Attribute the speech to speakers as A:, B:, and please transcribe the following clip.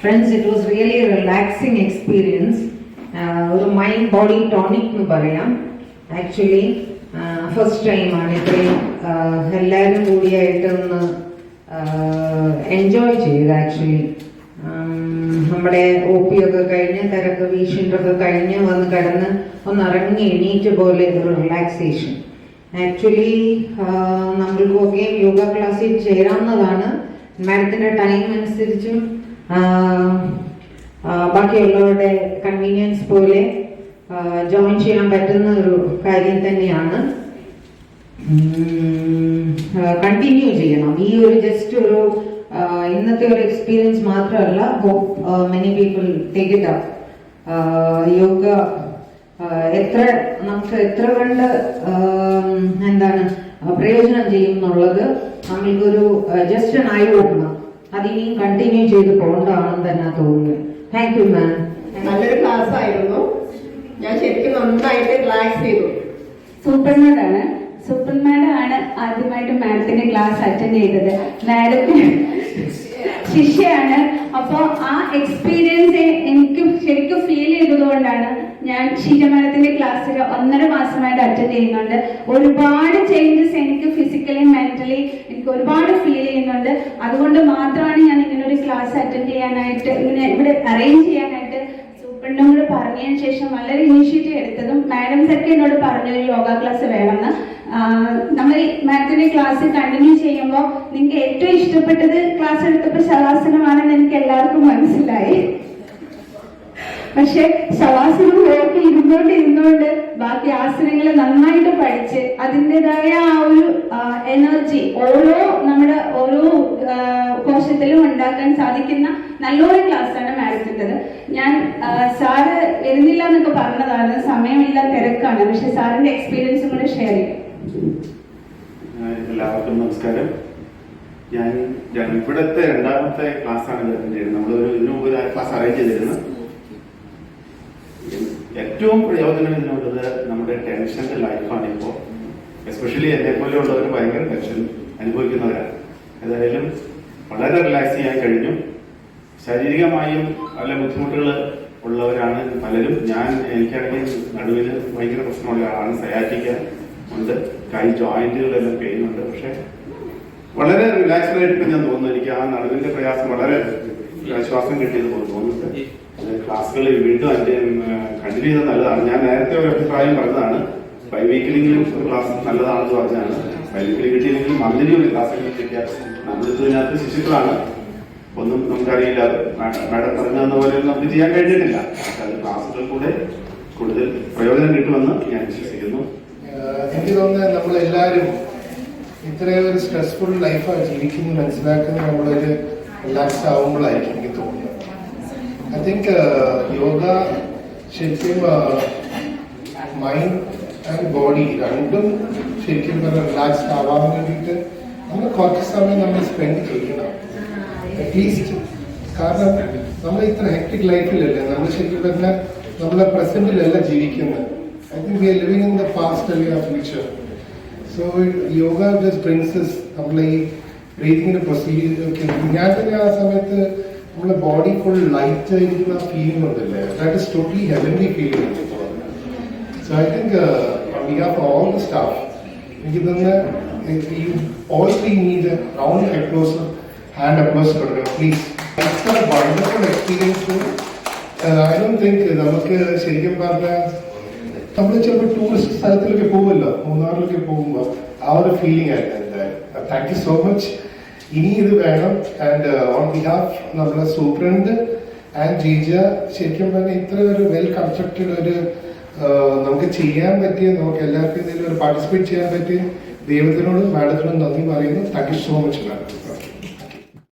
A: Friends, it was really a relaxing experience. ഒരു mind body tonic എന്ന് പറയാം. Actually first ടൈമാണ് ഇത്രയും എല്ലാവരും കൂടിയായിട്ട് ഒന്ന് എൻജോയ് ചെയ്ത്. ആക്ച്വലി നമ്മുടെ OP ഒക്കെ കഴിഞ്ഞ് തിരക്ക് വീശിൻ്റെയൊക്കെ കഴിഞ്ഞ് വന്ന് കിടന്ന് ഒന്ന് ഇറങ്ങി എണീറ്റ് പോലെ ഒരു റിലാക്സേഷൻ. ആക്ച്വലി നമ്മൾക്കൊക്കെ യോഗ ക്ലാസ്സിൽ ചേരാവുന്നതാണ്. മാഡത്തിൻ്റെ ടൈം അനുസരിച്ചും ബാക്കിയുള്ളവരുടെ കൺവീനിയൻസ് പോലെ ജോയിൻ ചെയ്യാൻ പറ്റുന്ന ഒരു കാര്യം തന്നെയാണ്. കണ്ടിന്യൂ ചെയ്യണം. ഈ ഒരു ജസ്റ്റ് ഒരു ഇന്നത്തെ ഒരു എക്സ്പീരിയൻസ് മാത്രമല്ല, hope many people take it up. Yoga നമുക്ക് എത്ര കണ്ട് എന്താണ് പ്രയോജനം ചെയ്യും എന്നുള്ളത് നമ്മൾക്കൊരു ജസ്റ്റ് an eye opener. അതിനെയും കണ്ടിന്യൂ ചെയ്ത് പോകേണ്ടതാണെന്ന് തന്നെ തോന്നുന്നു. Thank you ma'am.
B: നല്ലൊരു ക്ലാസ് ആയിരുന്നു. ഞാൻ ശരിക്കും നന്നായിട്ട് റിലാക്സ് ചെയ്തു.
C: സൂപ്പർ മാഡം ആണ് ആദ്യമായിട്ട് മാഡത്തിന്റെ ക്ലാസ് അറ്റൻഡ് ചെയ്തത്. മാഡത്തിന് ശിഷ്യയാണ്. അപ്പോൾ ആ എക്സ്പീരിയൻസ് എനിക്ക് ശരിക്കും ഫീൽ ചെയ്തതുകൊണ്ടാണ് ഞാൻ ഷീജ മാഡത്തിന്റെ ക്ലാസ്സിൽ 1.5 മാസമായിട്ട് അറ്റൻഡ് ചെയ്യുന്നുണ്ട്. ഒരുപാട് ചേഞ്ചസ് എനിക്ക് ഫിസിക്കലി മെന്റലി എനിക്ക് ഒരുപാട് ഫീൽ ചെയ്യുന്നുണ്ട്. അതുകൊണ്ട് മാത്രമാണ് ഞാൻ ഇങ്ങനെ ഒരു ക്ലാസ് അറ്റൻഡ് ചെയ്യാനായിട്ട് ഇങ്ങനെ ഇവിടെ അറേഞ്ച് ചെയ്യാനായിട്ട് സൂപ്രണ്ടും കൂടെ പറഞ്ഞതിന് ശേഷം വളരെ ഇനീഷ്യേറ്റീവ് എടുത്തതും. മാഡംസ് ഒക്കെ എന്നോട് പറഞ്ഞു യോഗ ക്ലാസ് വേണമെന്ന്. നമ്മൾ മാഡത്തിന്റെ ക്ലാസ് കണ്ടിന്യൂ ചെയ്യുമ്പോൾ നിങ്ങൾക്ക് ഏറ്റവും ഇഷ്ടപ്പെട്ടത് ക്ലാസ് എടുത്തപ്പോൾ ശവാസനമാണെന്ന് എനിക്ക് എല്ലാവർക്കും മനസ്സിലായി. പക്ഷെ ശവാസനം പോയൊക്കെ ഇരുന്നോണ്ട് ബാക്കി ആസനങ്ങൾ നന്നായിട്ട് പഠിച്ച് അതിൻ്റെതായ ആ ഒരു എനർജി നമ്മുടെ ഓരോ കോശത്തിലും ഉണ്ടാക്കാൻ സാധിക്കുന്ന നല്ലൊരു ക്ലാസ്സാണ് മാഡത്തിൻ്റെത്. ഞാൻ സാറ് വരുന്നില്ല എന്നൊക്കെ പറഞ്ഞതാണ്, സമയമില്ല, തിരക്കാണ്. പക്ഷെ സാറിന്റെ എക്സ്പീരിയൻസും കൂടെ ഷെയർ ചെയ്യും.
D: എല്ലാവർക്കും നമസ്കാരം. ഞാൻ ഇവിടുത്തെ 2ാമത്തെ ക്ലാസ്സാണ് അറ്റൻഡ് ചെയ്യുന്നത്. ഇതിനു മുമ്പ് ഒരു ക്ലാസ് അറേഞ്ച് ചെയ്തിരുന്നു. ഏറ്റവും പ്രയോജനം എന്നുള്ളത് നമ്മുടെ ടെൻഷന്റെ ലൈഫാണ് ഇപ്പോൾ. എസ്പെഷ്യലി എന്നെ പോലെയുള്ളവർ ഭയങ്കര ടെൻഷൻ അനുഭവിക്കുന്നവരാണ്. ഏതായാലും വളരെ റിലാക്സ് ചെയ്യാൻ കഴിഞ്ഞു. ശാരീരികമായും പല ബുദ്ധിമുട്ടുകൾ ഉള്ളവരാണ് പലരും. എനിക്കാണെങ്കിൽ നടുവിൽ ഭയങ്കര പ്രശ്നമുള്ള ആളാണ്. സയാറ്റിക്ക ഉണ്ട്, കൈ ജോയിന്റുകളെല്ലാം പെയിൻ ഉണ്ട്. പക്ഷെ വളരെ റിലാക്സ്ഡ് ആയിട്ട് ഞാൻ തോന്നുന്നു. എനിക്ക് ആ നടുവിന്റെ പ്രയാസം വളരെ ആശ്വാസം കിട്ടിയത് തോന്നുന്നുണ്ട്. ക്ലാസ്സുകൾ വീണ്ടും കണ്ടിന്യൂ ചെയ്താൽ നല്ലതാണ്. ഞാൻ നേരത്തെ ഒരു അഭിപ്രായം പറഞ്ഞതാണ്, ബൈ വീക്കിലെങ്കിലും ഒരു ക്ലാസ് നല്ലതാണെന്ന് പറഞ്ഞാണ്. ബൈ വീക്കിലി കിട്ടിയില്ലെങ്കിൽ മന്ത്ലി ഒരു ക്ലാസ്സെങ്കിലും കിട്ടിയാൽ നമ്മളിതിനകത്ത് ശിശുക്കളാണ്. ഒന്നും നമുക്കറിയില്ല. മാഡം പറഞ്ഞു തന്ന പോലെ നമുക്ക് ചെയ്യാൻ കഴിഞ്ഞിട്ടില്ല. അത് ക്ലാസ്സുകൾ കൂടെ കൂടുതൽ പ്രയോജനം കിട്ടുമെന്ന് ഞാൻ വിശ്വസിക്കുന്നു.
E: എനിക്ക് തോന്നുന്നത് നമ്മളെല്ലാവരും ഇത്രയും ഒരു സ്ട്രെസ്ഫുൾ ലൈഫാണ് ജീവിക്കുന്നത് മനസ്സിലാക്കുന്നത് നമ്മളൊരു റിലാക്സ് ആവുമ്പോഴായിരിക്കും എനിക്ക് തോന്നുന്നത്. ഐ തിങ്ക് യോഗ ശരിക്കും മൈൻഡ് ആൻഡ് ബോഡി രണ്ടും ശരിക്കും പറഞ്ഞാൽ റിലാക്സ്ഡ് ആവാൻ വേണ്ടിയിട്ട് നമ്മൾ കുറച്ച് സമയം നമ്മൾ സ്പെൻഡ് ചെയ്യണം അറ്റ്ലീസ്റ്റ്. കാരണം നമ്മൾ ഇത്ര ഹെക്ടിക് ലൈഫിലല്ലേ നമ്മൾ ശരിക്കും പറഞ്ഞാൽ നമ്മളെ പ്രസന്റിലല്ല ജീവിക്കുന്നത്. I think we are living in the past and our future. So yoga just brings us നമ്മളെ ഈ ബ്രീതിങ്ങിന്റെ പ്രൊസീജിയർ ഒക്കെ ഞാൻ തന്നെ ആ സമയത്ത് നമ്മളെ ബോഡി ഫുൾ ലൈറ്റ് ആയിരിക്കുന്ന ഫീലിംഗ് ഉണ്ടല്ലേ, that is totally heavenly feeling. So I think on behalf of all the staff എനിക്ക് തന്നെ you all three need a round applause, hand applause കൊടുക്കണം please. It's a wonderful experience. I don't think നമുക്ക് ശരിക്കും പറഞ്ഞാൽ നമ്മൾ ചിലപ്പോൾ tourist സ്ഥലത്തിലൊക്കെ പോകുമല്ലോ, മൂന്നാറിലൊക്കെ പോകുമ്പോൾ ആ ഒരു ഫീലിംഗ് ആയിരുന്നു എന്തായാലും. Thank you so much. ഇനി ഇത് വേണം. ആൻഡ് ഓൺ ബിഹാഫ് നമ്മളെ സൂപ്രണ്ട് ആൻഡ് ജീജ ശരിക്കും പറഞ്ഞാൽ ഇത്ര ഒരു വെൽ കൺസ്ട്രക്റ്റഡ് ഒരു നമുക്ക് ചെയ്യാൻ പറ്റിയ, നമുക്ക് എല്ലാവർക്കും ഇതിൽ ഒരു പാർട്ടിസിപ്പേറ്റ് ചെയ്യാൻ പറ്റിയ ദൈവത്തിനോടും മാഡത്തിനോടും നന്ദി പറയുന്നു. Thank you so much madam.